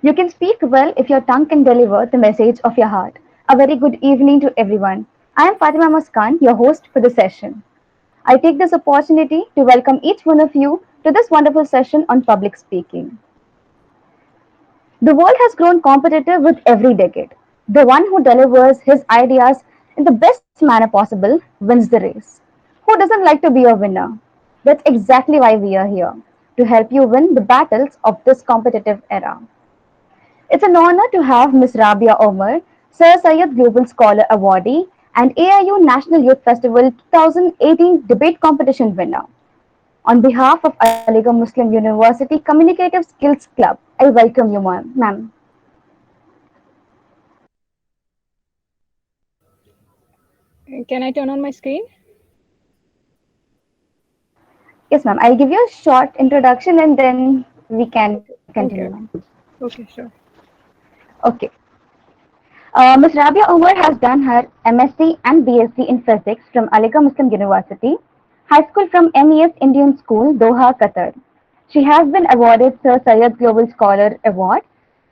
You can speak well if your tongue can deliver the message of your heart. A very good evening to everyone. I am Fatima Muskan, your host for the session. I take this opportunity to welcome each one of you to this wonderful session on public speaking. The world has grown competitive with every decade. The one who delivers his ideas in the best manner possible wins the race. Who doesn't like to be a winner? That's exactly why we are here to help you win the battles of this competitive era. It's an honor to have Miss Rabia Omar, Sir Syed Global Scholar Awardee and AIU National Youth Festival 2018 debate competition winner. On behalf of Aligarh Muslim University Communicative Skills Club, I welcome you, ma'am. Can I turn on my screen? Yes, ma'am. I'll give you a short introduction and then we can continue, ma'am. Okay, okay, sure. Okay. Ms. Rabia Omar has done her MSc and BSc in Physics from Aligarh Muslim University, High School from MES Indian School, Doha, Qatar. She has been awarded Sir Syed Global Scholar Award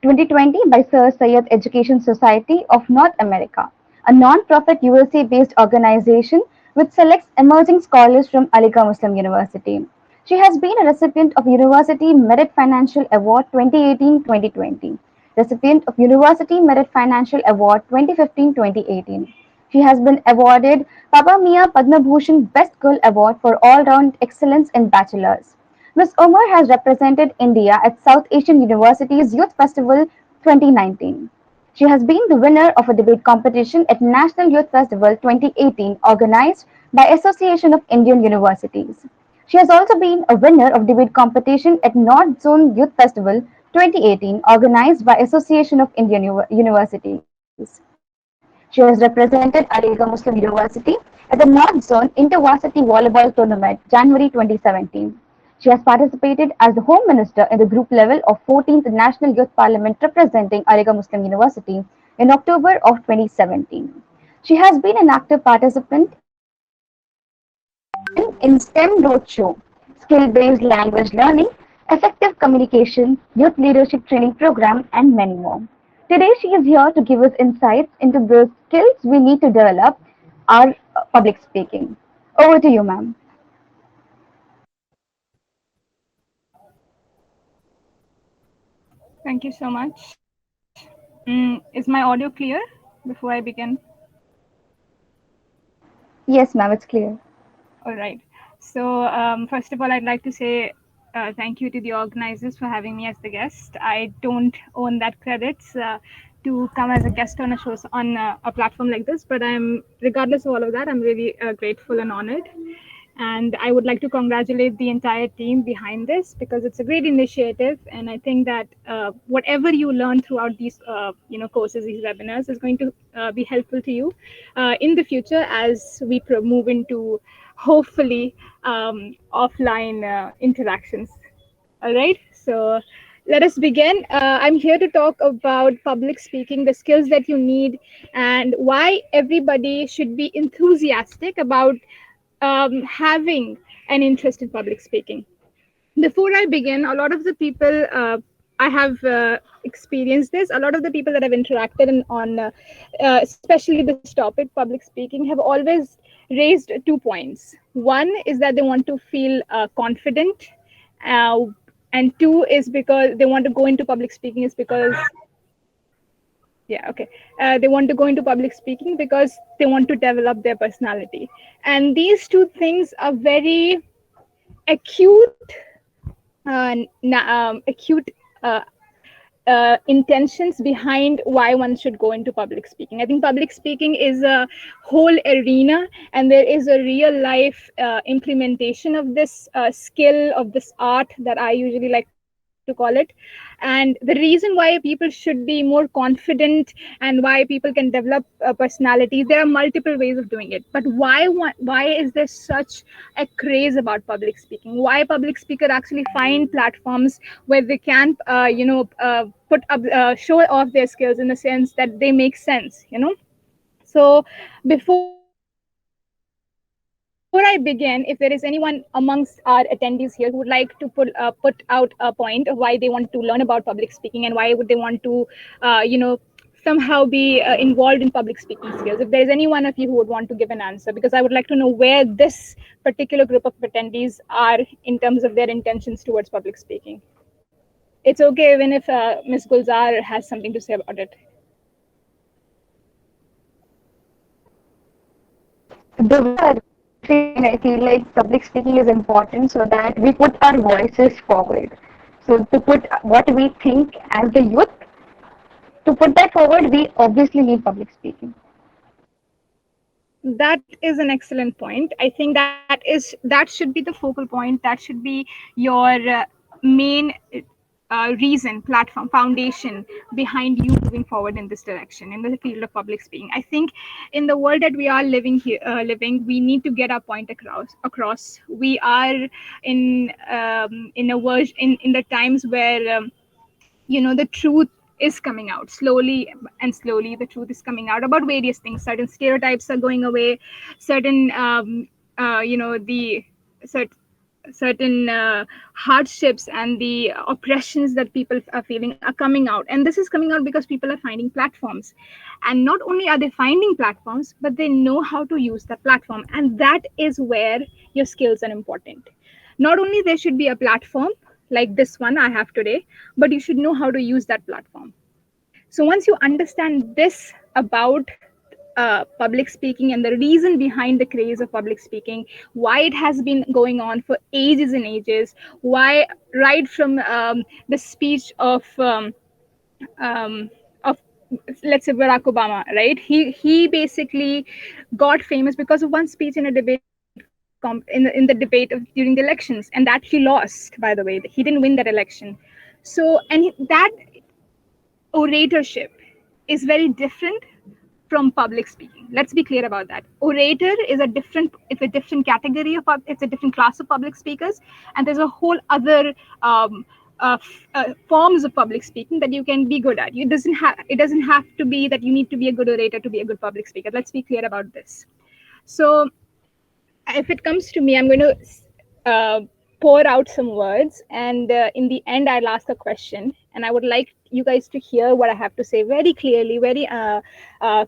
2020 by Sir Syed Education Society of North America, a non-profit USA-based organization which selects emerging scholars from Aligarh Muslim University. She has been a recipient of University Merit Financial Award 2018-2020, recipient of University Merit Financial Award 2015-2018. She has been awarded Papa Mia Padma Bhushan Best Girl Award for all-round excellence in bachelors. Ms. Omar has represented India at South Asian University's Youth Festival 2019. She has been the winner of a debate competition at National Youth Festival 2018 organized by Association of Indian Universities. She has also been a winner of debate competition at North Zone Youth Festival 2018 organized by Association of Indian Universities. She has represented Aligarh Muslim University at the North Zone Intervarsity Volleyball Tournament January 2017. She has participated as the Home Minister in the group level of 14th National Youth Parliament representing Aligarh Muslim University in October of 2017. She has been an active participant in STEM Roadshow, skill-based language learning, effective communication, youth leadership training program, and many more. Today, she is here to give us insights into the skills we need to develop our public speaking. Over to you, ma'am. Thank you so much. Is my audio clear before I begin? Yes, ma'am, it's clear. All right. So, first of all, I'd like to say thank you to the organizers for having me as the guest. I don't own that credits to come as a guest on a show on a platform like this, but regardless of all of that, I'm really grateful and honored. And I would like to congratulate the entire team behind this because it's a great initiative, and I think that whatever you learn throughout these courses, these webinars, is going to be helpful to you in the future as we move into hopefully offline interactions. All right, so let us begin. I'm here to talk about public speaking, the skills that you need, and why everybody should be enthusiastic about having an interest in public speaking. Before I begin, a lot of the people I have experienced this, a lot of the people that I've interacted on, especially this topic, public speaking, have always raised 2 points. One is that they want to feel confident, uh, and two is because they want to go into public speaking is because yeah, okay, they want to go into public speaking because they want to develop their personality, and these two things are very acute acute uh, intentions behind why one should go into public speaking. I think public speaking is a whole arena, and there is a real life implementation of this skill, of this art that I usually like to call it. And the reason why people should be more confident and why people can develop personalities, there are multiple ways of doing it. But why is there such a craze about public speaking? Why public speaker actually find platforms where they can put up show off their skills in the sense that they make sense. So before I begin, before I begin, if there is anyone amongst our attendees here who would like to put out a point of why they want to learn about public speaking and why would they want to, somehow be involved in public speaking skills. If there is any one of you who would want to give an answer, because I would like to know where this particular group of attendees are in terms of their intentions towards public speaking. It's okay even if Ms. Gulzar has something to say about it. The way I refrain, I feel like public speaking is important so that we put our voices forward. So to put what we think as the youth, to put that forward, we obviously need public speaking. That is an excellent point. I think that should be the focal point. That should be your main reason, platform, foundation behind you moving forward in this direction in the field of public speaking. I think in the world that we are living here, we need to get our point across. We are in a version in the times where the truth is coming out slowly, and slowly the truth is coming out about various things. Certain stereotypes are going away, certain the cert- certain hardships and the oppressions that people are feeling are coming out, and this is coming out because people are finding platforms. And not only are they finding platforms, but they know how to use that platform, and that is where your skills are important. Not only there should be a platform like this one I have today, but you should know how to use that platform. So once you understand this about public speaking and the reason behind the craze of public speaking, why it has been going on for ages and ages, why right from the speech um, of let's say Barack Obama, right? He basically got famous because of one speech in a in the debate during the elections, and that he lost. By the way, he didn't win that election. So that oratorship is very different from public speaking. Let's be clear about that. Orator is a different category of it's a different class of public speakers, and there's a whole other forms of public speaking that you can be good at. It doesn't have to be that you need to be a good orator to be a good public speaker. Let's be clear about this. So if it comes to me, I'm going to uh, pour out some words, and in the end, I'll ask a question, and I would like you guys to hear what I have to say very clearly, very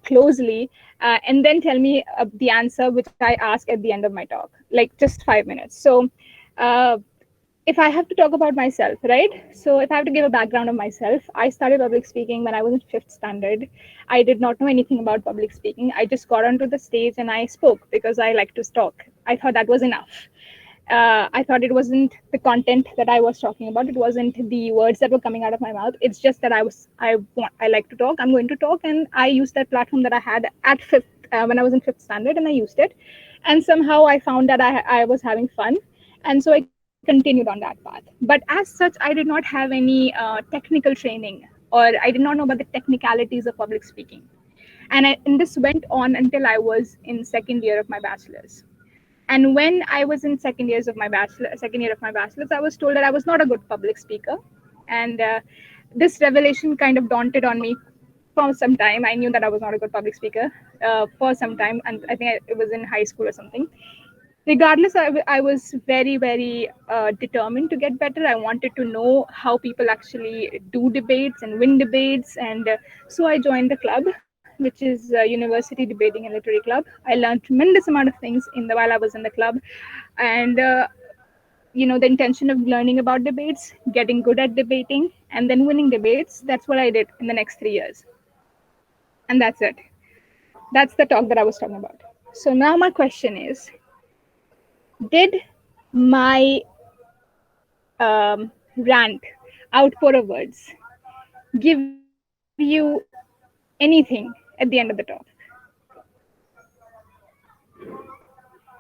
closely, and then tell me the answer which I ask at the end of my talk, like just 5 minutes. So, uh, if I have to talk about myself, right? So, if I have to give a background of myself, I started public speaking when I was in fifth standard. I did not know anything about public speaking. I just got onto the stage and I spoke because I like to talk. I thought that was enough. I thought it wasn't the content that I was talking about. It wasn't the words that were coming out of my mouth. It's just that I like to talk. I'm going to talk, and I used that platform that I had at fifth when I was in fifth standard, and I used it. And somehow I found that I was having fun, and so I continued on that path. But as such, I did not have any technical training, or I did not know about the technicalities of public speaking. And this went on until I was in second year of my bachelor's. And when I was in second year of my bachelor's, I was told that I was not a good public speaker. And this revelation kind of daunted on me for some time. I knew that I was not a good public speaker for some time, and I think it was in high school or something. Regardless, I was very, very determined to get better. I wanted to know how people actually do debates and win debates. And so I joined the club, which is University Debating and Literary Club. I learned tremendous amount of things while I was in the club. And the intention of learning about debates, getting good at debating, and then winning debates. That's what I did in the next 3 years. And that's it. That's the talk that I was talking about. So now my question is, did my rant, outpour of words, give you anything at the end of the talk?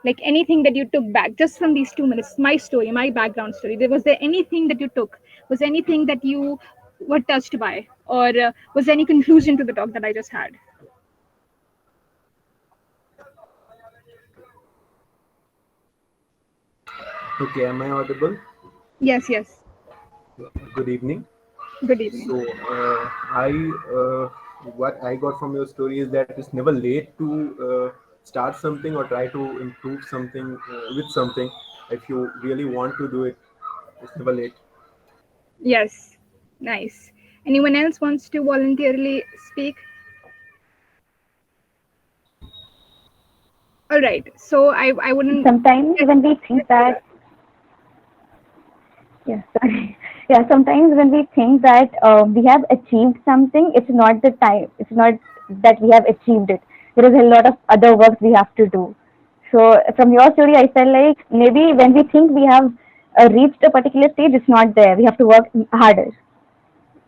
Like anything that you took back just from these 2 minutes, my story, my background story. Was there anything that you took? Was there anything that you were touched by? Or was there any conclusion to the talk that I just had? Okay, am I audible? Yes, yes. Good evening. Good evening. So, I what I got from your story is that it's never late to start something or try to improve something with something. If you really want to do it, it's never late. Yes, nice. Anyone else wants to voluntarily speak? All right. So I wouldn't. Sometimes when we think that, yeah, sorry. Yeah, sometimes when we think that we have achieved something, it's not the time. It's not that we have achieved it. There is a lot of other work we have to do. So from your story, I felt like maybe when we think we have reached a particular stage, it's not there. We have to work harder.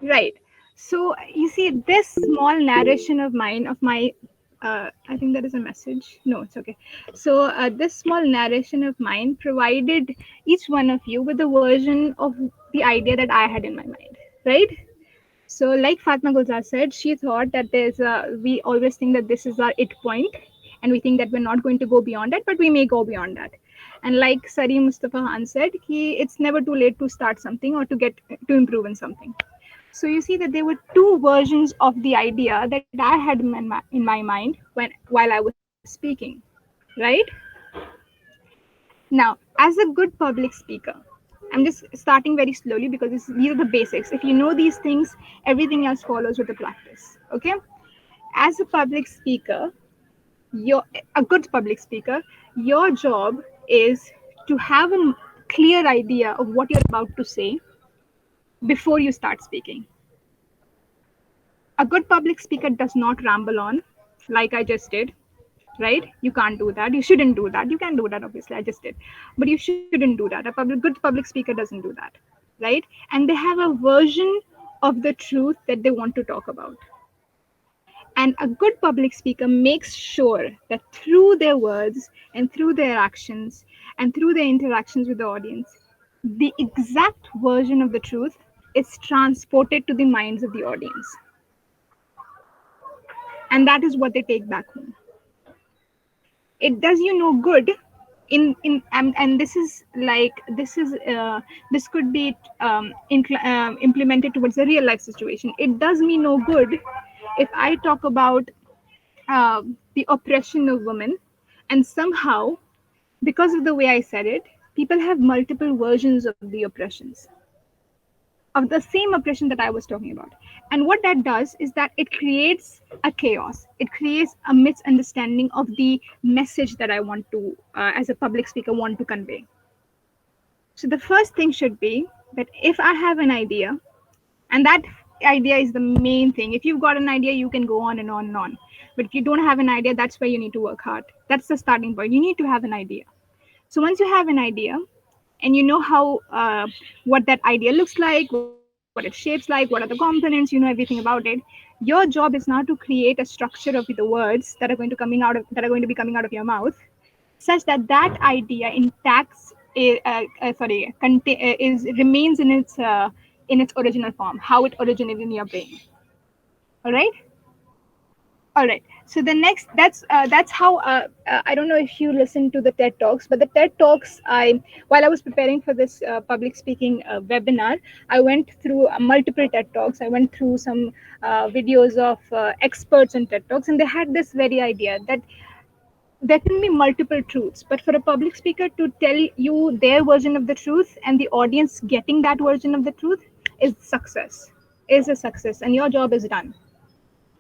Right. So you see, this small narration of mine, of my, I think that is a message. No, it's okay. So this small narration of mine provided each one of you with a version of the idea that I had in my mind, right? So, like Fatma Gulzar said, she thought that we always think that this is our it point, and we think that we're not going to go beyond that, but we may go beyond that. And like Sari Mustafa Khan said, it's never too late to start something or to improve in something. So you see that there were two versions of the idea that I had in my mind while I was speaking, right? Now, as a good public speaker, I'm just starting very slowly because these are the basics. If you know these things, everything else follows with the practice. Okay? As a public speaker, your a good public speaker, your job is to have a clear idea of what you're about to say before you start speaking. A good public speaker does not ramble on like I just did, right? You can't do that. You shouldn't do that. You can do that, obviously. I just did. But you shouldn't do that. Good public speaker doesn't do that, right? And they have a version of the truth that they want to talk about. And a good public speaker makes sure that through their words and through their actions and through their interactions with the audience, the exact version of the truth is transported to the minds of the audience. And that is what they take back home. It does you no good and this is like this could be implemented towards a real life situation. It does me no good if I talk about the oppression of women, and somehow, because of the way I said it, people have multiple versions of the oppressions, of the same oppression that I was talking about. And what that does is that it creates a chaos. It creates a misunderstanding of the message that I want to, as a public speaker, want to convey. So the first thing should be that if I have an idea, and that idea is the main thing. If you've got an idea, you can go on and on and on. But if you don't have an idea, that's where you need to work hard. That's the starting point. You need to have an idea. So once you have an idea, and you know how what that idea looks like, what it shapes like, what are the components, you know everything about it. Your job is now to create a structure of the words that are going to be coming out of your mouth, such that that idea intact, is remains in its original form, how it originated in your brain. All right. All right. So the next, that's how I don't know if you listen to the TED Talks, but the TED Talks, I while I was preparing for this public speaking webinar, I went through multiple TED Talks. I went through some videos of experts on TED Talks, and they had this very idea that there can be multiple truths, but for a public speaker to tell you their version of the truth and the audience getting that version of the truth is success, is a success, and your job is done.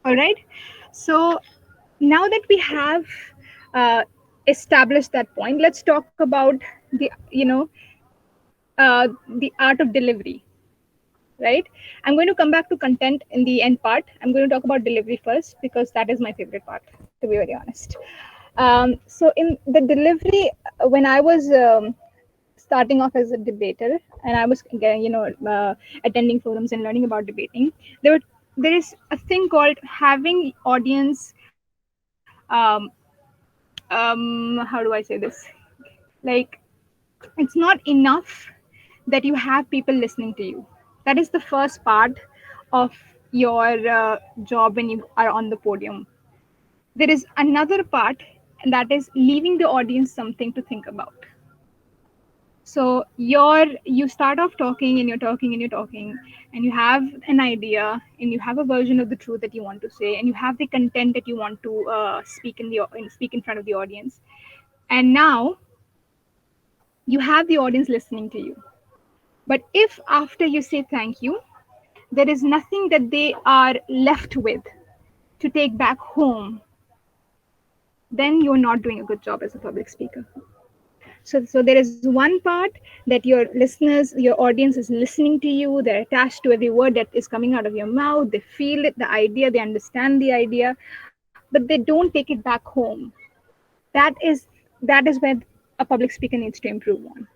All right. So now that we have uh, established that point, let's talk about the art of delivery. Right. I'm going to come back to content in the end part. I'm going to talk about delivery first because that is my favorite part, to be very honest. So in the delivery, when I was starting off as a debater, and I was attending forums and learning about debating, there is a thing called having audience. How do I say this? Like, it's not enough that you have people listening to you. That is the first part of your job when you are on the podium. There is another part, and that is leaving the audience something to think about. So you start off talking and you're talking and you're talking, and you have an idea and you have a version of the truth that you want to say, and you have the content that you want to speak in front of the audience. And now you have the audience listening to you. But if after you say thank you, there is nothing that they are left with to take back home, then you're not doing a good job as a public speaker. So there is one part that your listeners, your audience is listening to you. They're attached to every word that is coming out of your mouth. They feel it, the idea, they understand the idea, but they don't take it back home. That is that is where a public speaker needs to improve on.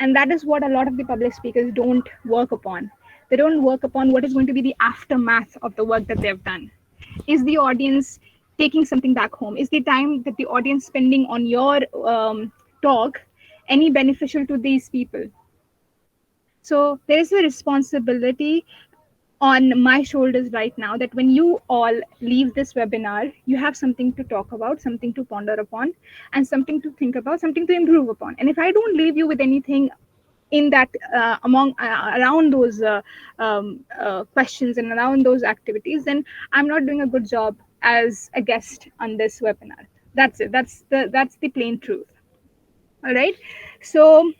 And that is what a lot of the public speakers don't work upon. They don't work upon what is going to be the aftermath of the work that they've done. Is the audience taking something back home? Is the time that the audience spending on your talk any beneficial to these people? So there is a responsibility on my shoulders right now that when you all leave this webinar, you have something to talk about, something to ponder upon, and something to think about, something to improve upon. And if I don't leave you with anything in that among around those questions and around those activities, then I'm not doing a good job as a guest on this webinar. That's it. That's the plain truth. All right. So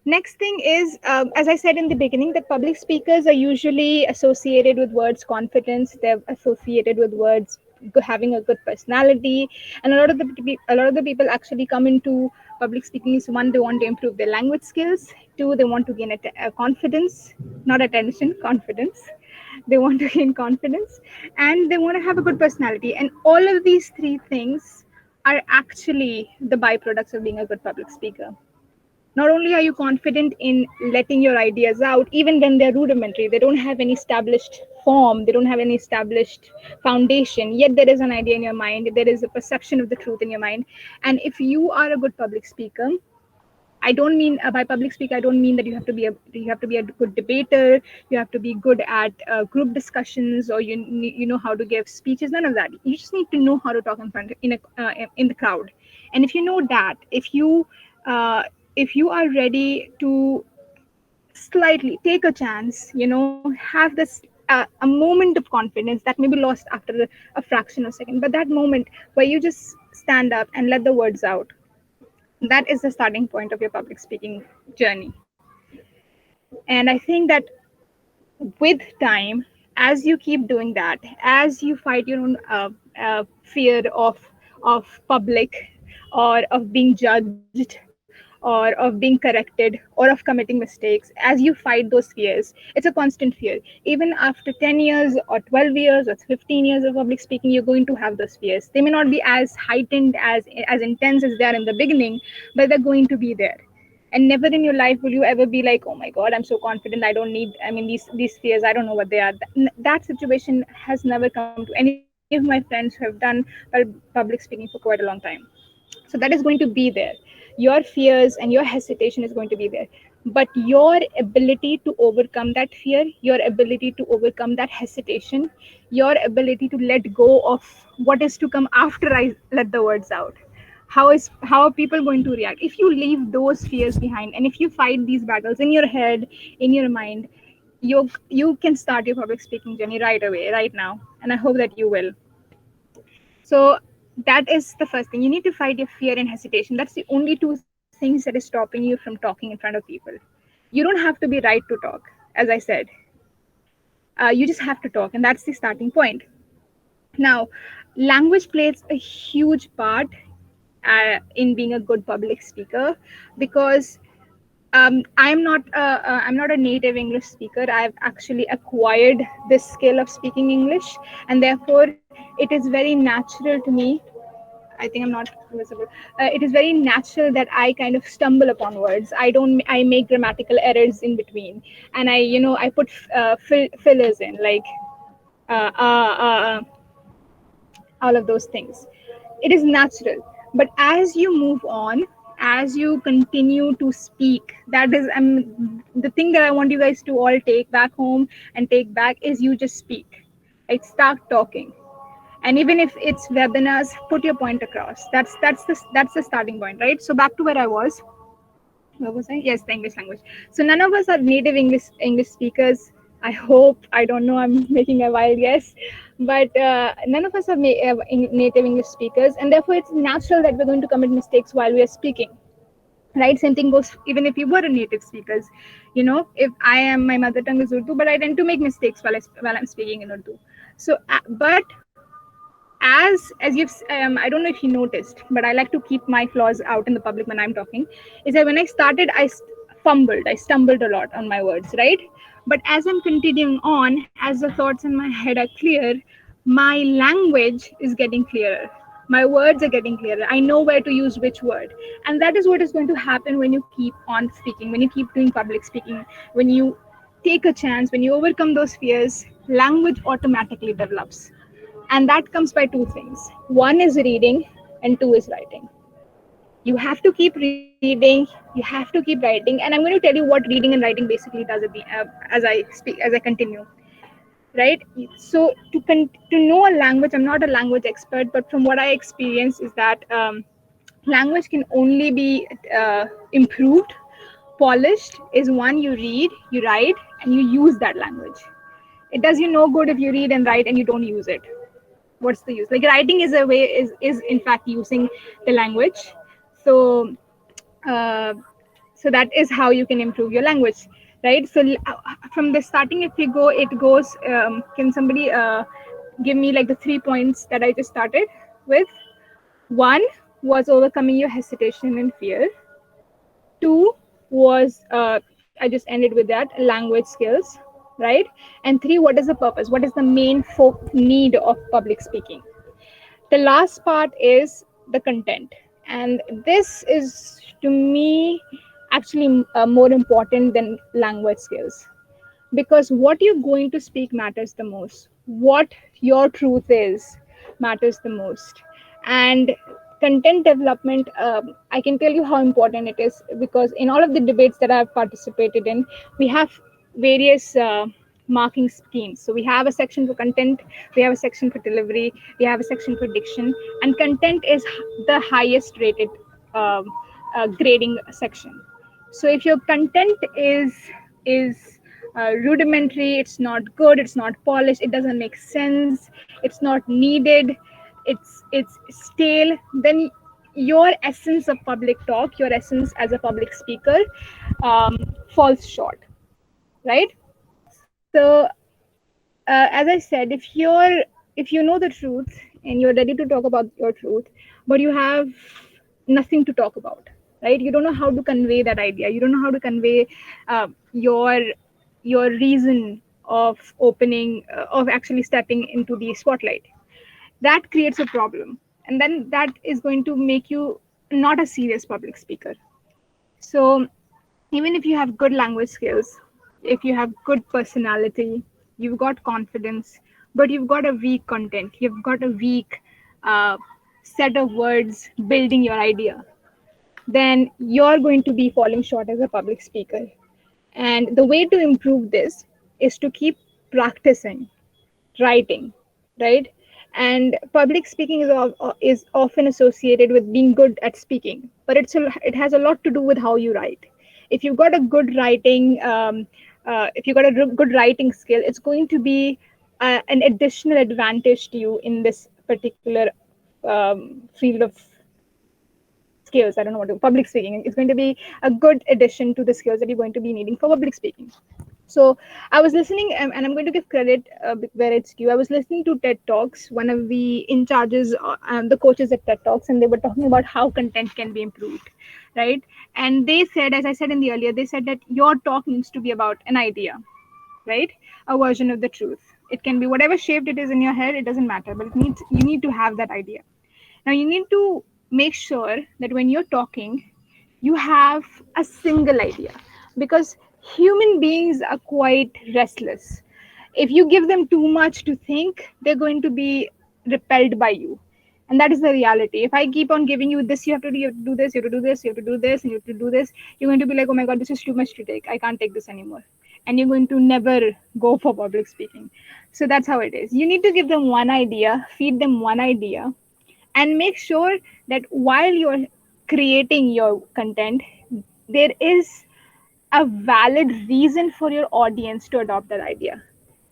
next thing is, as I said in the beginning, that public speakers are usually associated with words confidence. They're associated with words having a good personality, and a lot of the people actually come into public speaking is, one, they want to improve their language skills. Two, they want to gain a confidence, not attention, confidence. They want to gain confidence, and they want to have a good personality. And all of these three things are actually the byproducts of being a good public speaker. Not only are you confident in letting your ideas out, even when they're rudimentary, they don't have any established form, they don't have any established foundation, yet there is an idea in your mind, there is a perception of the truth in your mind. And if you are a good public speaker, I don't mean by public speaker, I don't mean that you have to be a good debater, you have to be good at group discussions, or you know how to give speeches. None of that. You just need to know how to talk in the crowd. And if you know that, uh, if you are ready to slightly take a chance, have this a moment of confidence that may be lost after a fraction of a second, but that moment where you just stand up and let the words out, that is the starting point of your public speaking journey. And I think that with time, as you keep doing that, as you fight your own fear of public, or of being judged, or of being corrected, or of committing mistakes, as you fight those fears, it's a constant fear. Even after 10 years or 12 years or 15 years of public speaking, you're going to have those fears. They may not be as heightened, as intense as they are in the beginning, but they're going to be there. And never in your life will you ever be like, oh my god, I'm so confident, I don't need, I mean, these fears, I don't know what they are. That situation has never come to any of my friends who have done public speaking for quite a long time. So that is going to be there. Your fears and your hesitation is going to be there, but your ability to overcome that fear, your ability to overcome that hesitation, your ability to let go of what is to come after I let the words out, how are people going to react, if you leave those fears behind, and if you fight these battles in your head, in your mind, you can start your public speaking journey right away, right now. And I hope that you will. So that is the first thing. You need to fight your fear and hesitation. That's the only two things that is stopping you from talking in front of people. You don't have to be right to talk, as I said. You just have to talk, and that's the starting point. Now, language plays a huge part in being a good public speaker, because I'm not a native English speaker. I've actually acquired this skill of speaking English, and therefore it is very natural to me. I think I'm not visible. It is very natural that I kind of stumble upon words. I make grammatical errors in between, and I put fillers in, like uh, uh, uh, all of those things. It is natural. But as you move on, as you continue to speak, that is the thing that I want you guys to all take back home and take back is you just speak. Like, start talking. And even if it's webinars, put your point across. That's the starting point, right? So back to where I was. What was I? Yes, the English language. So none of us are native English speakers. I hope. I don't know. I'm making a wild guess, but none of us are native English speakers, and therefore it's natural that we're going to commit mistakes while we are speaking. Right? Same thing goes even if you were a native speakers. If I am, my mother tongue is Urdu, but I tend to make mistakes while I'm speaking in Urdu. So, but as you've I don't know if you noticed, but I like to keep my flaws out in the public when I'm talking. Is that when I started, I stumbled a lot on my words, right? But as I'm continuing on, as the thoughts in my head are clear, my language is getting clearer, my words are getting clearer, I know where to use which word. And that is what is going to happen when you keep on speaking, when you keep doing public speaking, when you take a chance, when you overcome those fears, language automatically develops. And that comes by two things: one is reading, and two is writing. You have to keep reading, you have to keep writing, and I'm going to tell you what reading and writing basically does as I continue. Right? So to know a language, I'm not a language expert, but from what I experience is that language can only be improved, polished, is one you read, you write, and you use that language. It does you no good if you read and write and you don't use it. What's the use? Like writing is a way, is in fact using the language. So uh, so that is how you can improve your language, right? So from the starting, if you go, it goes, can somebody give me like the 3 points that I just started with? One was overcoming your hesitation and fear. Two was, I just ended with that, language skills, right? And three, what is the purpose, what is the main need of public speaking? The last part is the content, and this is to me actually more important than language skills, because what you're going to speak matters the most, what your truth is matters the most. And content development, I can tell you how important it is, because in all of the debates that I've participated in, we have various marking schemes. So we have a section for content, we have a section for delivery, we have a section for diction, and content is the highest rated grading section. So if your content is rudimentary, it's not good, it's not polished, it doesn't make sense, it's not needed, it's stale, then your essence of public talk, your essence as a public speaker, falls short, right? So as I said, if you know the truth and you're ready to talk about your truth, but you have nothing to talk about, right? You don't know how to convey that idea. You don't know how to convey uh, your your reason of opening, of actually stepping into the spotlight. That creates a problem, and then that is going to make you not a serious public speaker. So even if you have good language skills, if you have good personality, you've got confidence, but you've got a weak content, you've got a weak uh, set of words building your idea, then you're going to be falling short as a public speaker. And the way to improve this is to keep practicing writing, right? And public speaking is often associated with being good at speaking, but it has a lot to do with how you write. If you've got a good writing, if you've got a good writing skill, it's going to be an additional advantage to you in this particular field of skills. I don't know what to, public speaking. It's going to be a good addition to the skills that you're going to be needing for public speaking. So I was listening, and I'm going to give credit where it's due. I was listening to TED Talks, one of the in charges, the coaches at TED Talks, and they were talking about how content can be improved, right? And they said, as I said in the earlier, they said that your talk needs to be about an idea, right? A version of the truth. It can be whatever shaped it is in your head, it doesn't matter, but you need to have that idea. Now you need to make sure that when you're talking, you have a single idea, because human beings are quite restless. If you give them too much to think, they're going to be repelled by you. And that is the reality. If I keep on giving you this, you have to do, you have to do this, you have to do this, you have to do this, and you have to do this, you're going to be like, oh my God, this is too much to take. I can't take this anymore. And you're going to never go for public speaking. So that's how it is. You need to give them one idea, feed them one idea, and make sure that while you're creating your content, there is a valid reason for your audience to adopt that idea.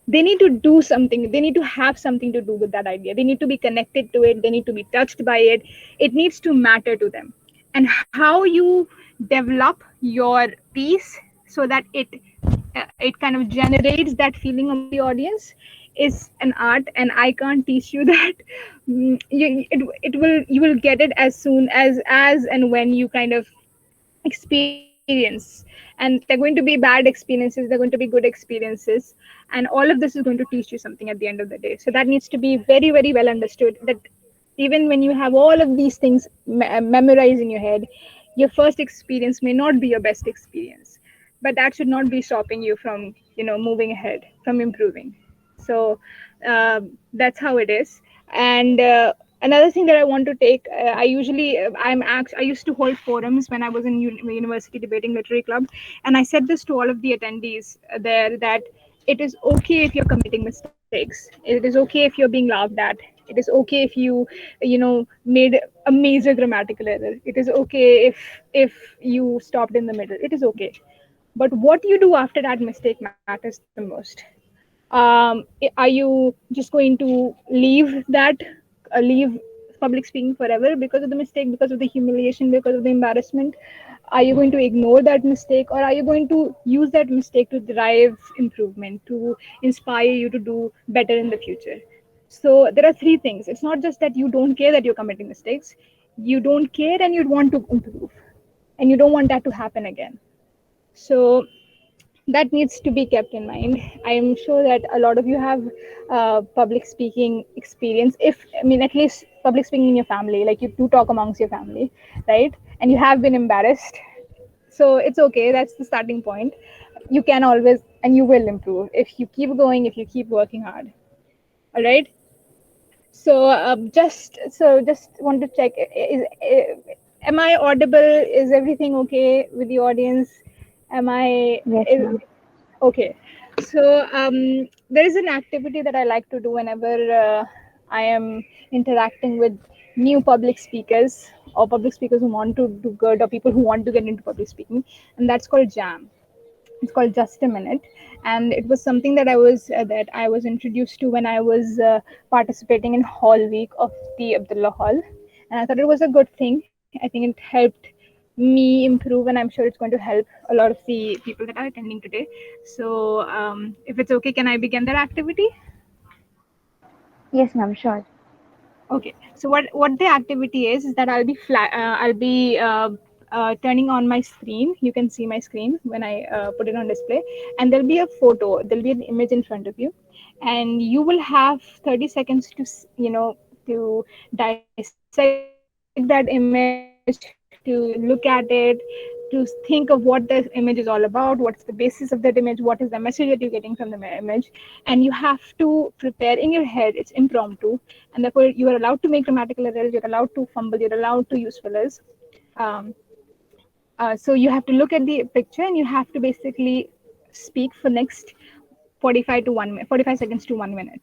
They need to do something, they need to have something to do with that idea, they need to be connected to it, they need to be touched by it, it needs to matter to them. And how you develop your piece so that it kind of generates that feeling among the audience is an art, and I can't teach you that. It will, you will get it as soon as and when you kind of experience. And they're going to be bad experiences, they're going to be good experiences, and all of this is going to teach you something at the end of the day. So that needs to be very, very well understood, that even when you have all of these things memorized in your head, your first experience may not be your best experience, but that should not be stopping you from, moving ahead, from improving. So that's how it is. And another thing that I want to take, I usually I used to hold forums when I was in university debating literary club, and I said this to all of the attendees there, that it is okay if you're committing mistakes, it is okay if you're being laughed at, it is okay if you made a major grammatical error, it is okay if you stopped in the middle, it is okay. But what you do after that mistake matters the most. Are you just going to leave public speaking forever because of the mistake, because of the humiliation, because of the embarrassment? Are you going to ignore that mistake, or are you going to use that mistake to drive improvement, to inspire you to do better in the future? So there are three things. It's not just that you don't care that you're committing mistakes, you don't care and you'd want to improve, and you don't want that to happen again. So that needs to be kept in mind. I am sure that a lot of you have public speaking experience. If, I mean, at least public speaking in your family, like you do talk amongst your family, right? And you have been embarrassed. So it's okay. That's the starting point. You can always and you will improve if you keep going, if you keep working hard. All right. So just want to check: am I audible? Is everything okay with the audience? Am I? Yes, ma'am. Okay, so there is an activity that I like to do whenever I am interacting with new public speakers, or public speakers who want to do good, or people who want to get into public speaking, and that's called Jam. It's called Just a Minute, and it was something that I was introduced to when I was participating in Hall Week of the Abdullah Hall, and I thought it was a good thing. I think it helped me improve, and I'm sure it's going to help a lot of the people that are attending today. So, if it's okay, can I begin that activity? Yes, ma'am, sure. Okay, so what the activity is that I'll be turning on my screen. You can see my screen when I put it on display, and there'll be a photo. There'll be an image in front of you, and you will have 30 seconds to to dissect that image, to look at it, to think of what the image is all about. What's the basis of that image? What is the message that you're getting from the image? And you have to prepare in your head. It's impromptu, and therefore you are allowed to make grammatical errors, you're allowed to fumble, you're allowed to use fillers. um, so you have to look at the picture, and you have to basically speak for next 45 seconds to 1 minute.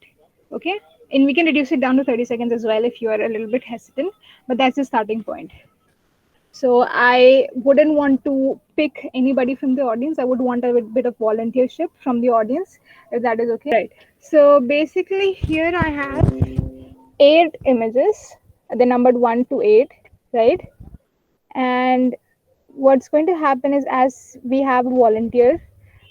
Okay, and we can reduce it down to 30 seconds as well if you are a little bit hesitant, but that's the starting point. So I wouldn't want to pick anybody from the audience. I would want a bit of volunteership from the audience, if that is okay. Right. So basically, here I have 8 images. They're numbered 1 to 8, right? And what's going to happen is, as we have a volunteer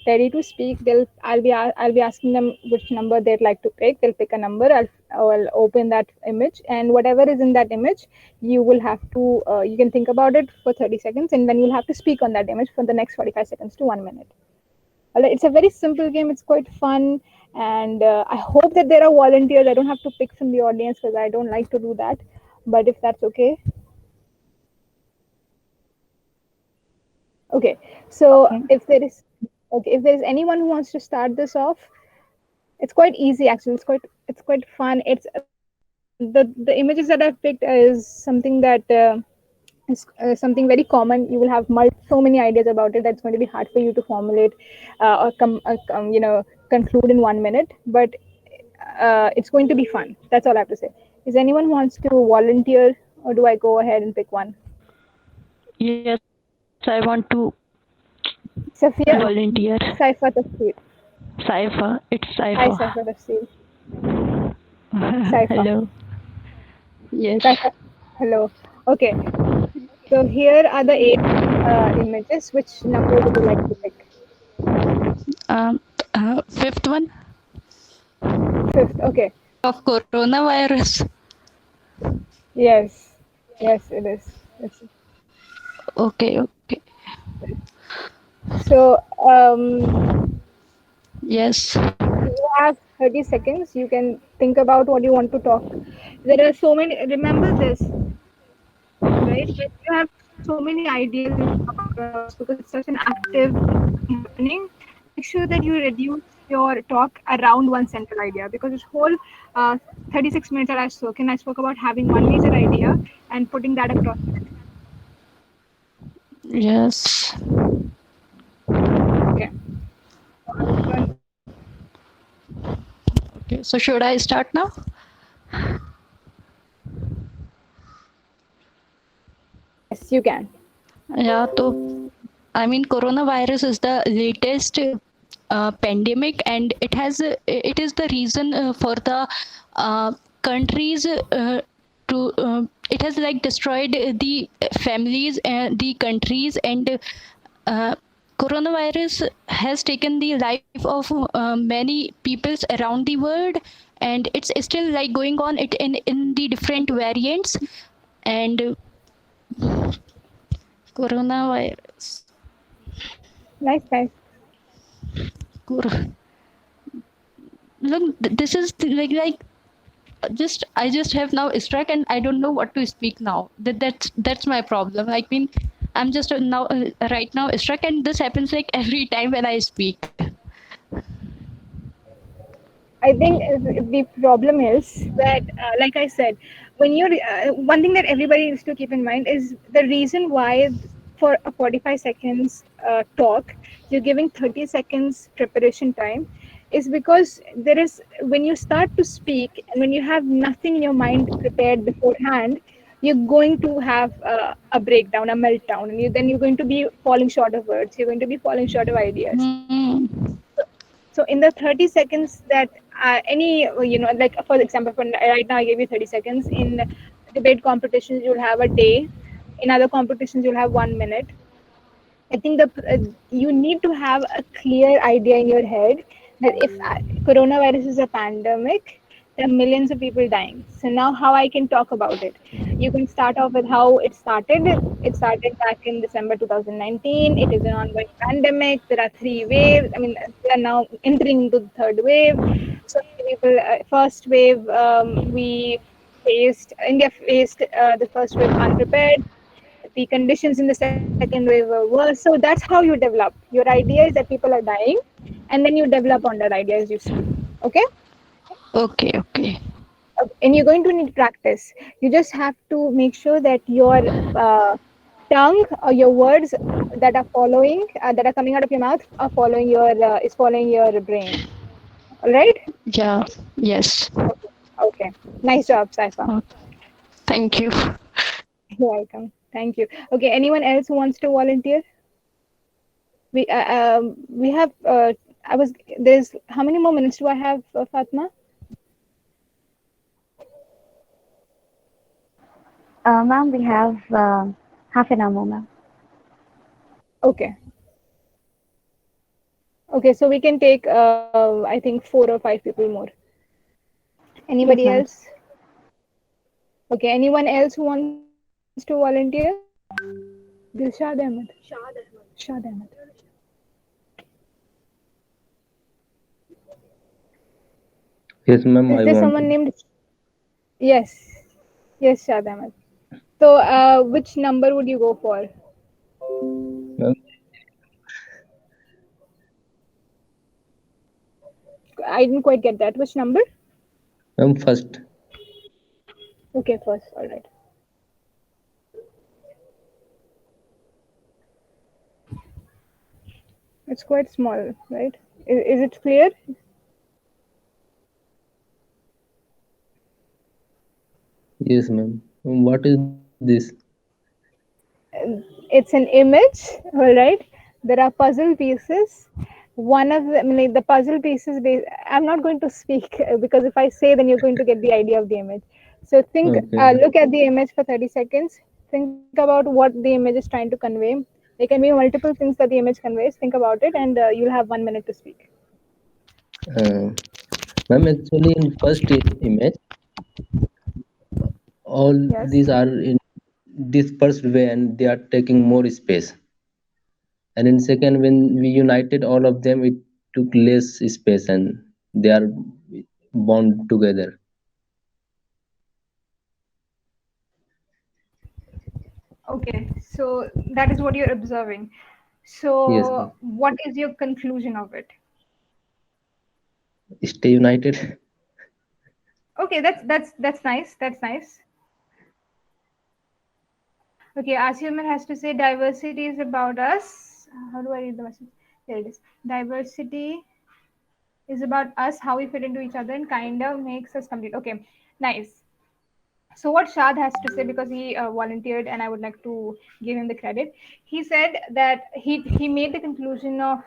ready to speak, I'll be asking them which number they'd like to pick. They'll pick a number. I'll open that image, and whatever is in that image, you will have to you can think about it for 30 seconds, and then you'll have to speak on that image for the next 45 seconds to 1 minute. It's a very simple game. It's quite fun, and I hope that there are volunteers. I don't have to pick from the audience because I don't like to do that. But if that's okay, okay. So Okay. if there is anyone who wants to start this off, it's quite easy actually. It's quite fun. It's the images that I've picked is something that is something very common. You will have so many ideas about it that's going to be hard for you to formulate or conclude in 1 minute. But it's going to be fun. That's all I have to say. Is anyone who wants to volunteer, or do I go ahead and pick one? Yes, ma'am. So I want to Safia, volunteer. Saifa Tafsir. Saifa. It's Hi, Saifa. Saifa Tafsir. Saifa. Hello. Yes. Saifa. Hello. Okay. So here are the eight images. Which number would you like to pick? Um, fifth one. Fifth. Okay. Of coronavirus. Yes. Yes, it is. Yes. Okay. Okay. So Yes. you have 30 seconds. You can think about what you want to talk. There are so many. Remember this, right? When you have so many ideas when you talk about coronavirus because it's such an active thing happening, make sure that you reduce your talk around one central idea because this whole 36 minutes that I spoke about having one major idea and putting that across. Yes. Okay. Turn. Okay. So should I start now? Yes, you can. Yeah. So I mean, coronavirus is the latest pandemic, and it is the reason for the uh, countries to it has like destroyed the families and the countries, and uh, coronavirus has taken the life of many peoples around the world, and it's still like going on it in the different variants. And coronavirus. Nice, nice. Cor- Look, this is just I just have now struck, and I don't know what to speak now. That's my problem. I mean, I'm just now right now struck, and this happens like every time when I speak. I think the problem is that, like I said, when you're one thing that everybody needs to keep in mind is the reason why for a 45 seconds talk you're giving 30 seconds preparation time is because there is when you start to speak and when you have nothing in your mind prepared beforehand, you're going to have a breakdown, a meltdown, and then you're going to be falling short of words. You're going to be falling short of ideas. Hmm. So in the 30 seconds that any like for example, for right now I gave you 30 seconds. In debate competitions you'll have a day. In other competitions you'll have 1 minute. I think you need to have a clear idea in your head that if coronavirus is a pandemic, there are millions of people dying. So now, how I can talk about it? You can start off with how it started. It started back in December 2019. It is an ongoing pandemic. There are three waves. I mean, we are now entering into the third wave. So many people. First wave, India faced the first wave unprepared. The conditions in the second wave were worse. So that's how you develop. Your idea is that people are dying, and then you develop on that idea as you speak. Okay? Okay, okay, And you're going to need practice. You just have to make sure that your tongue or your words that are coming out of your mouth, are following your is following your brain. All right? yeah, yes. Okay. Okay. Nice job, Saifa. Oh, thank you. You're welcome. Thank you. Okay. Anyone else who wants to volunteer? We have I was there's how many more minutes do I have, Fatma? Ma'am, we have half an hour more, ma'am. Okay. Okay, so we can take I think 4 or 5 people more. Yes, Anybody ma'am. else? Okay, anyone else who wants to volunteer? Dilshad Ahmed. Shad Ahmed. Yes, ma'am, Is I there want someone to. named? Yes. Yes, Shad Ahmed. So which number would you go for? Ma'am, I didn't quite get that. Which number? ma'am, first. Okay, first. All right. It's quite small, right? Is it clear? Yes, ma'am. What is this? It's an image, all right. There are puzzle pieces. One of the, I mean, like, the puzzle pieces, I'm not going to speak because if I say, then you're going to get the idea of the image. So think, Okay. look at the image for 30 seconds. Think about what the image is trying to convey. There can be multiple things that the image conveys. Think about it, and you'll have 1 minute to speak. Uh, Ma'am, actually, in first image, all Yes. these are in dispersed way and they are taking more space. And in second, when we united all of them, it took less space and they are bound together. Okay. So that is what you're observing. Yes, So ma'am. what is your conclusion of it? Stay united. Okay, that's nice. That's nice. Okay, Asyaman has to say diversity is about us. How do I read the message? There it is. Diversity is about us, how we fit into each other, and kind of makes us complete. Okay, nice. So what Shad has to say, because he volunteered, and I would like to give him the credit. He said that he made the conclusion of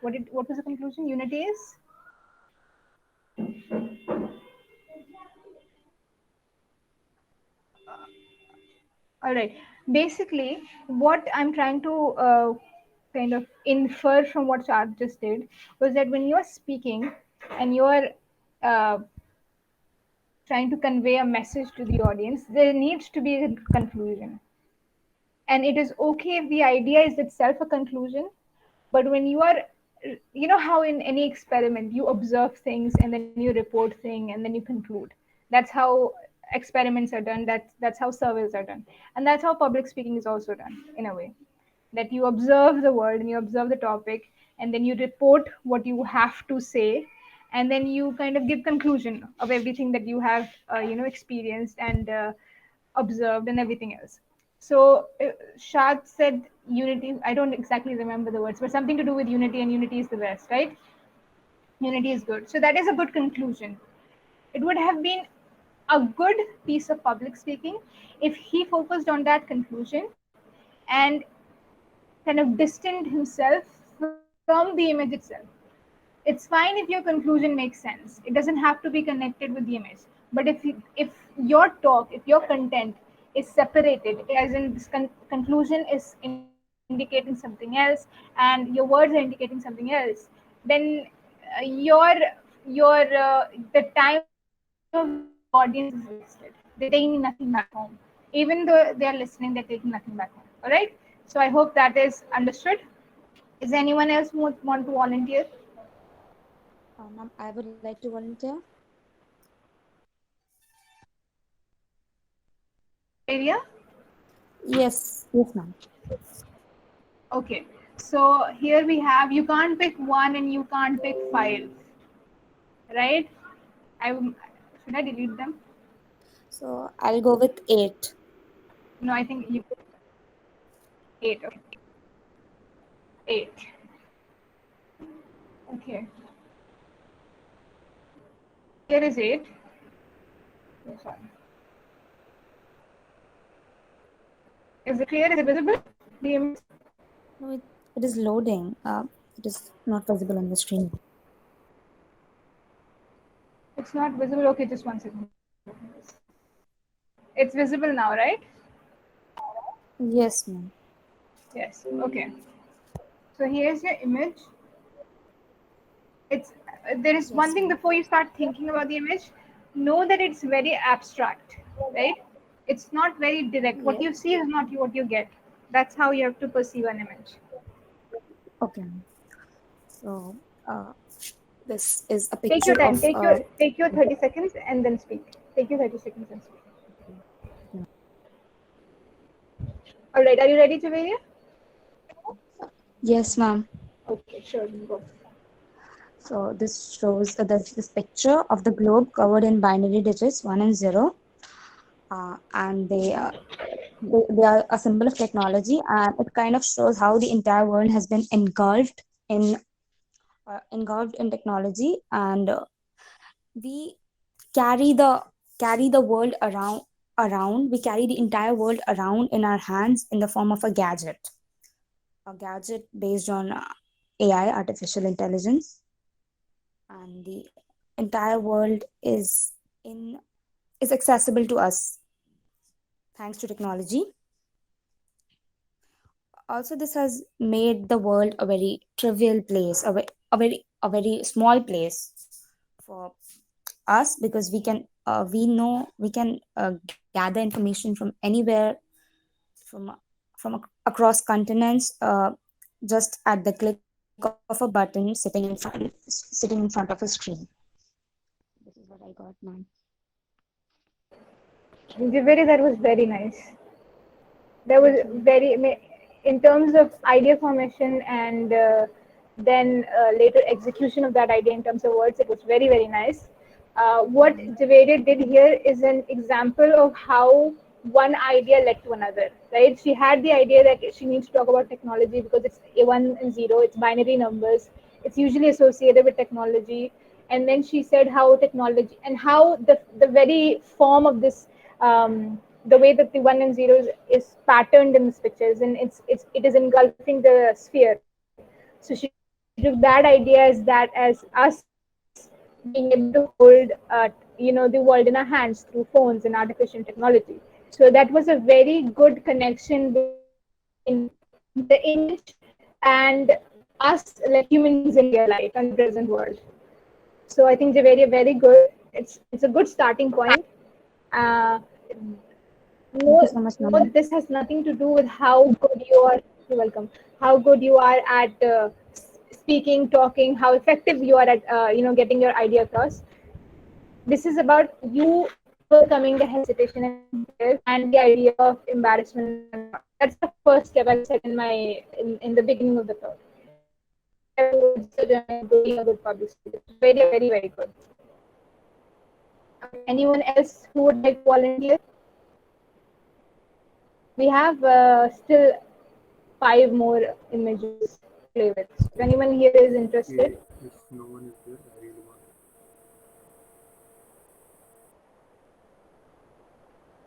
what was the conclusion? Unity is. All right. Basically, what I'm trying to kind of infer from what Shad just did was that when you're speaking and you're uh, trying to convey a message to the audience, there needs to be a conclusion. And it is okay if the idea is itself a conclusion, but when you are, you know how in any experiment you observe things and then you report thing and then you conclude. That's how experiments are done. That's how surveys are done, and that's how public speaking is also done in a way, that you observe the world and you observe the topic, and then you report what you have to say, and then you kind of give conclusion of everything that you have experienced and observed and everything else. So Shad said unity. I don't exactly remember the words, but something to do with unity, and unity is the best, right? Unity is good. So that is a good conclusion. It would have been a good piece of public speaking if he focused on that conclusion and kind of distanced himself from the image itself. It's fine if your conclusion makes sense. It doesn't have to be connected with the image. But if your talk, if your content is separated, as in this conclusion is indicating something else, and your words are indicating something else, then the time of the audience is wasted. They're taking nothing back home. Even though they are listening, they're taking nothing back home. All right. So I hope that is understood. Is anyone else want to volunteer? Ma'am, I would like to volunteer. Area? Yes, ma'am. Okay. So here we have, you can't pick one and you can't pick five, right? Should I delete them? So I'll go with 8. No, I think you eight. Okay. Eight. Okay. Here is eight. Oh, sorry. Is it clear? Is it visible? The image? No, it is loading. It is not visible on the screen. It's not visible. Okay, just 1 second. It's visible now, right? Yes, ma'am. Yes. Okay. So here's your image. It's there is one Yes, thing ma'am. before you start thinking about the image. Know that it's very abstract, right? It's not very direct. What Yes. you see is not what you get. That's how you have to perceive an image. Okay, ma'am. So this is a Take your picture time. of Take your 30 seconds and then speak. Take your 30 seconds and speak. All right. Are you ready, Javeria? yes, ma'am. Okay. Sure. Go. So this shows this picture of the globe covered in binary digits 1 and 0, and they are a symbol of technology, and it kind of shows how the entire world has been in engulfed in technology, and we carry the carry the world around. around, we carry the entire world around in our hands in the form of a gadget based on AI, artificial intelligence, and the entire world in is accessible to us thanks to technology. Also, this has made the world a very trivial place, a very small place for us, because we know we can gather information from anywhere, from across continents, just at the click of a button, sitting in front of a screen. This is what I got, ma'am. Jiveri, that was very nice. That was in terms of idea formation and then later execution of that idea in terms of words, it was very, very nice. What Javed did here is an example of how one idea led to another, right? She had the idea that she needs to talk about technology because it's a 1 and 0, it's binary numbers, it's usually associated with technology. And then she said how technology and how the very form of this, the way that the 1 and 0 is patterned in these pictures, and it is engulfing the sphere. So she took that idea as us being able to hold the world in our hands through phones and artificial technology. So that was a very good connection between the image and us, like human beings in real life and the present world. So I think they're very good. It's a good starting point. uh, no, Thank you so much, no, ma'am. this has nothing to do with how good you are. You're welcome. How good you are at speaking, talking, how effective you are at getting your idea across. This is about you overcoming the hesitation and fear and the idea of embarrassment and whatnot. That's the first step, as I said in the beginning of the talk. It's the first step towards doing a good public speech. It's very, very, very good. Okay, anyone else who would like to volunteer? We have still 5 more images to play with. So if anyone here is interested, Okay, if no one is there, I really want.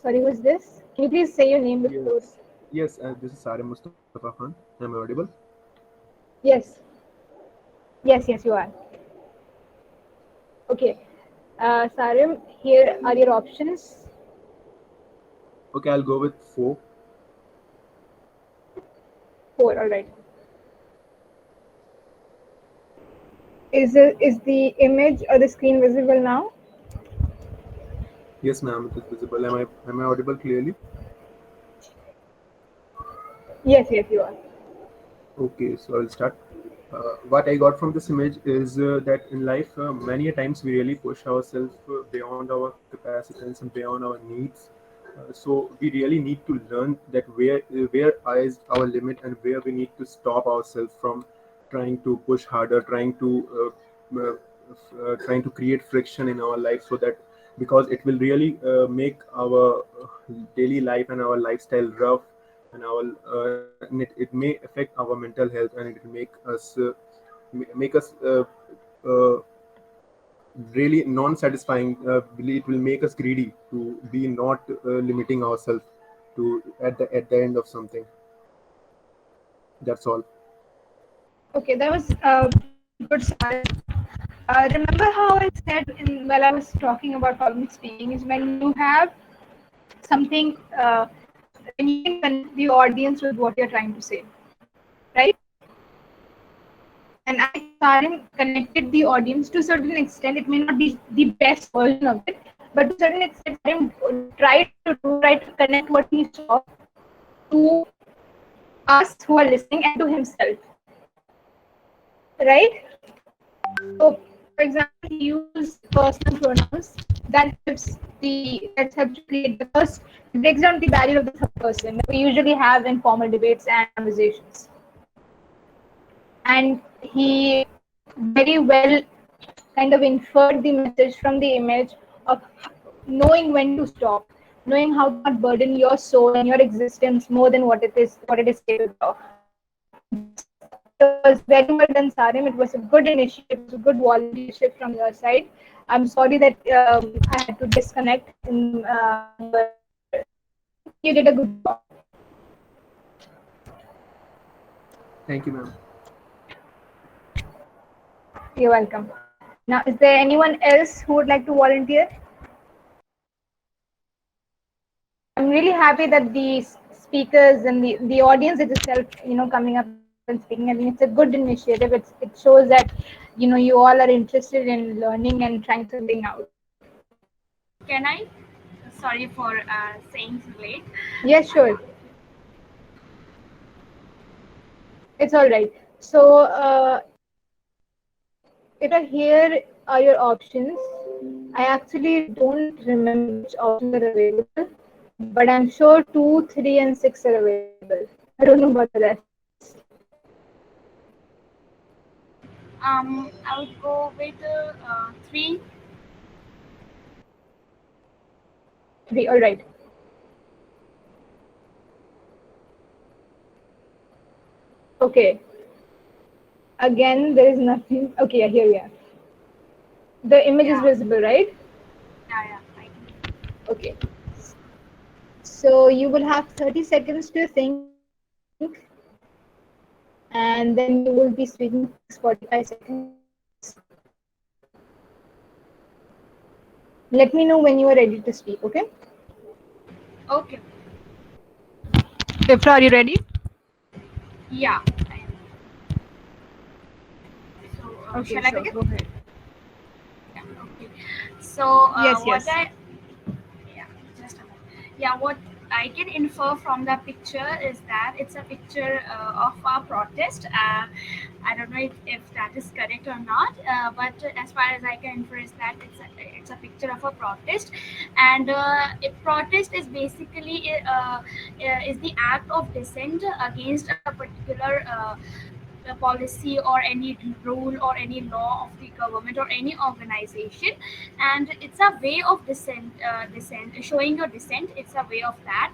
sorry, who's this? Can you please say your name before? Yes, yes. This is Sarem Mustafa Khan. Am I audible? Yes, yes, yes, you are. Okay. Sarim, here are your options. Okay, I'll go with four. 4, all right. Is the image or the screen visible now? Yes, ma'am. It is visible. Am I audible clearly? Yes, yes, you are. Okay, so I'll start. What I got from this image is that in life, many a times we really push ourselves beyond our capacities and beyond our needs. So we really need to learn that where is our limit and where we need to stop ourselves from trying to push harder, trying to create friction in our life, so that because it will really make our daily life and our lifestyle rough, and it may affect our mental health, and it will make us uh, really non-satisfying. It will make us greedy to be not limiting ourselves to at the end of something. That's all. Okay, that was very good, Sarim. Remember how I said while I was talking about public speaking is when you have something, when you can connect the audience with what you're trying to say, right? And I think Sarin connected the audience to a certain extent. It may not be the best version of it, but to a certain extent, Sarin tried to connect what he saw to us who are listening and to himself, right? So, for example, he used personal pronouns that helps to create the first, it breaks down the barrier of the third person that we usually have in formal debates and conversations. And he very well kind of inferred the message from the image of knowing when to stop, knowing how to not burden your soul and your existence more than what it is capable of. It was very well done, Sarim. It was a good initiative. It was a good volunteership from your side. I'm sorry that I had to disconnect when you were you did a good job. Thank you, ma'am. You're welcome. Now, is there anyone else who would like to volunteer? I'm really happy that the speakers and the audience itself, coming up and speaking. I mean, it's a good initiative. It shows that, you all are interested in learning and trying something out. Can I? Sorry for saying so late. Yes, sure. It's all right. So, here are your options. I actually don't remember which options are available, but I'm sure 2, 3, and 6 are available. I don't know about the rest. I would go with three. 3, all right. Okay. Again, there is nothing. Okay, yeah, here we are. The image is Yeah, visible, right? yeah. I can. Okay. So you will have 30 seconds to think, and then you will be speaking for the next 45 seconds. Let me know when you are ready to speak, okay? Okay. Ifra, are you ready? Yeah. I am. So Okay, shall I sure. begin? Go ahead. Yeah. Okay. So Yes, what yes. I yeah, just a moment. Yeah, what I can infer from the picture is that it's a picture of a protest. I don't know if that is correct or not, but as far as I can infer is that it's a picture of a protest, and a protest is basically is the act of dissent against a particular policy or any rule or any law of the government or any organization, and it's a way of dissent, showing your dissent. It's a way of that.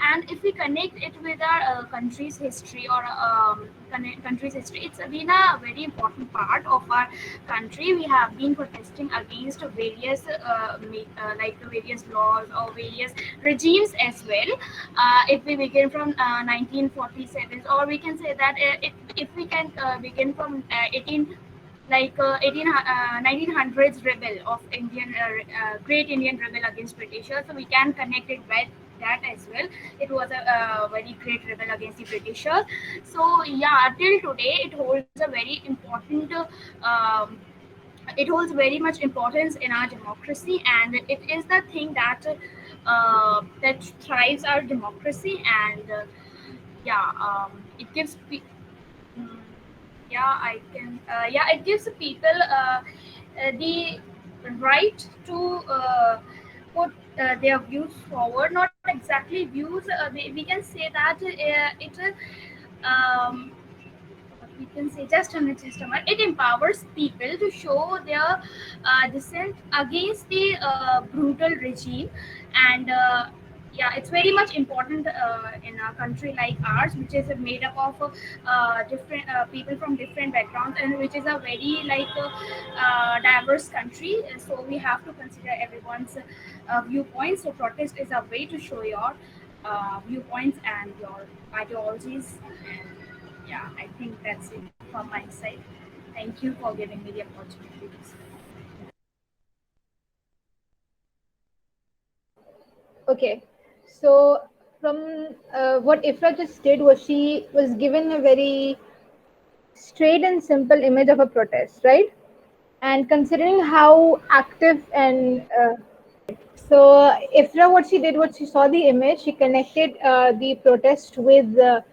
And if we connect it with our country's history or country's history, it's been a very important part of our country. We have been protesting against various like various laws or various regimes as well. If we begin from 1947, or we can say that if we can begin from 1900s rebel of Indian great Indian rebel against Britishers, so we can connect it with that as well. It was a very great rebel against the Britishers. So yeah, till today it holds a very important it holds very much importance in our democracy, and it is the thing that that thrives our democracy. And yeah it gives mm, yeah I can yeah it gives the people the right to put their views forward. Not exactly views, we can say that um, we can say just a minute. It empowers people to show their dissent against the brutal regime, and yeah, it's very much important in a country like ours, which is made up of different people from different backgrounds, and which is a very diverse country. So we have to consider everyone's viewpoints. So protest is a way to show your viewpoints and your ideologies. And yeah, I think that's it from my side. Thank you for giving me the opportunity to speak. Okay. So from what Ifra just did was she was given a very straight and simple image of a protest, right? And considering how active and so Ifra, what she did, what she saw the image, she connected the protest with the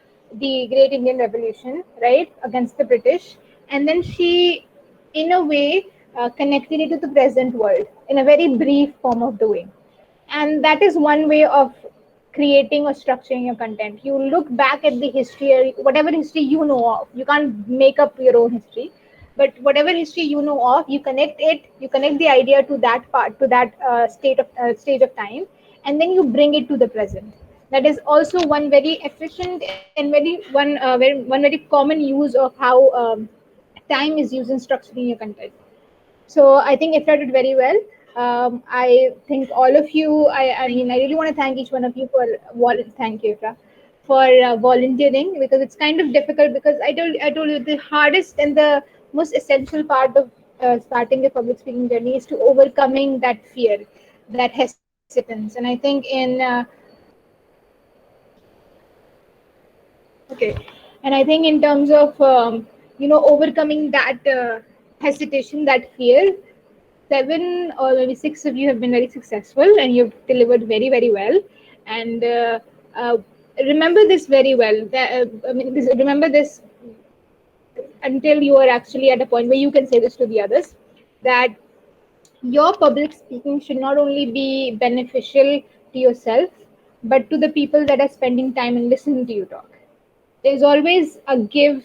Great Indian Revolution, right, against the British, and then she, in a way, connected it to the present world in a very brief form of doing. And that is one way of creating or structuring your content. You look back at the history, or whatever history you know of. You can't make up your own history, but whatever history you know of, you connect the idea to that part, to that stage of time, and then you bring it to the present. That is also one very efficient and one very common use of how time is used in structuring your content. So I think Ifra did very well. I think all of you. I mean, I really want to thank each one of you for thank you, Ifra, for volunteering, because it's kind of difficult, because I told you the hardest and the most essential part of starting a public speaking journey is to overcoming that fear, that hesitance. And I think in okay, and I think in terms of overcoming that hesitation, that fear, 7 or maybe 6 of you have been very successful, and you've delivered very, very well. And uh, remember this very well. Remember this until you are actually at a point where you can say this to the others, that your public speaking should not only be beneficial to yourself, but to the people that are spending time and listening to you talk. There's always a give.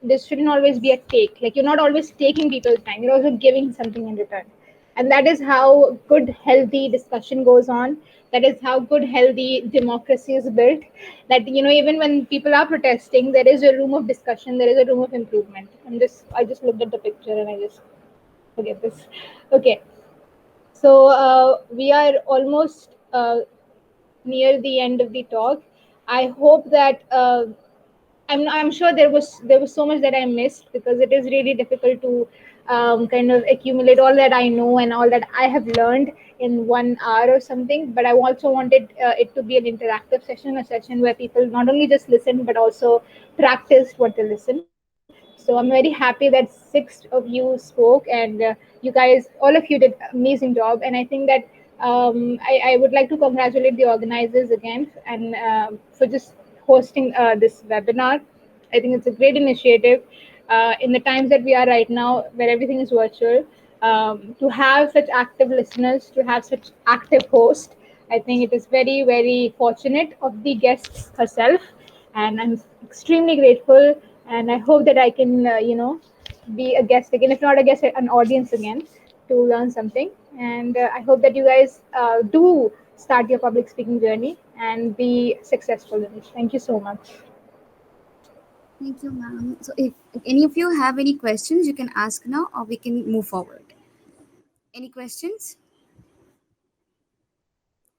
There shouldn't always be a take. Like, you're not always taking people's time, you're also giving something in return. And that is how good healthy discussion goes on. That is how good healthy democracy is built. That, even when people are protesting, there is a room of discussion, there is a room of improvement. I just looked at the picture and I just forget this. Okay, so we are almost near the end of the talk. I hope that I'm sure there was so much that I missed, because it is really difficult to kind of accumulate all that I know and all that I have learned in 1 hour or something. But I also wanted it to be an interactive session, a session where people not only just listen but also practice what they listen. So I'm very happy that 6 of you spoke, and you guys, all of you, did amazing job. And I think that I would like to congratulate the organizers again, and for just hosting this webinar. I think it's a great initiative in the times that we are right now, where everything is virtual. To have such active listeners, to have such active host, I think it is very, very fortunate of the guests herself, and I'm extremely grateful. And I hope that I can, be a guest again, if not a guest, an audience again, to learn something. And I hope that you guys do start your public speaking journey and be successful in it. Thank you so much. Thank you, ma'am. So, if any of you have any questions, you can ask now, or we can move forward. Any questions?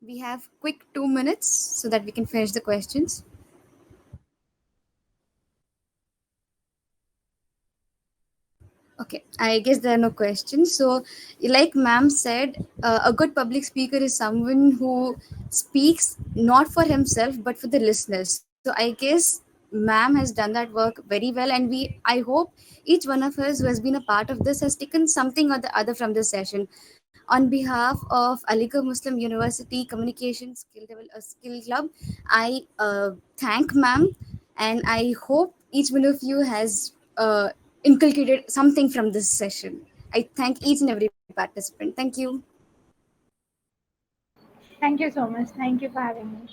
We have quick 2 minutes so that we can finish the questions. Okay, I guess there are no questions. So, like ma'am said, a good public speaker is someone who speaks not for himself but for the listeners. So, I guess ma'am has done that work very well, and I hope each one of us who has been a part of this has taken something or the other from this session. On behalf of Aligarh Muslim University Communication Skill Club, I thank ma'am, and I hope each one of you has inculcated something from this session. I thank each and every participant. Thank you. Thank you so much. Thank you for having me.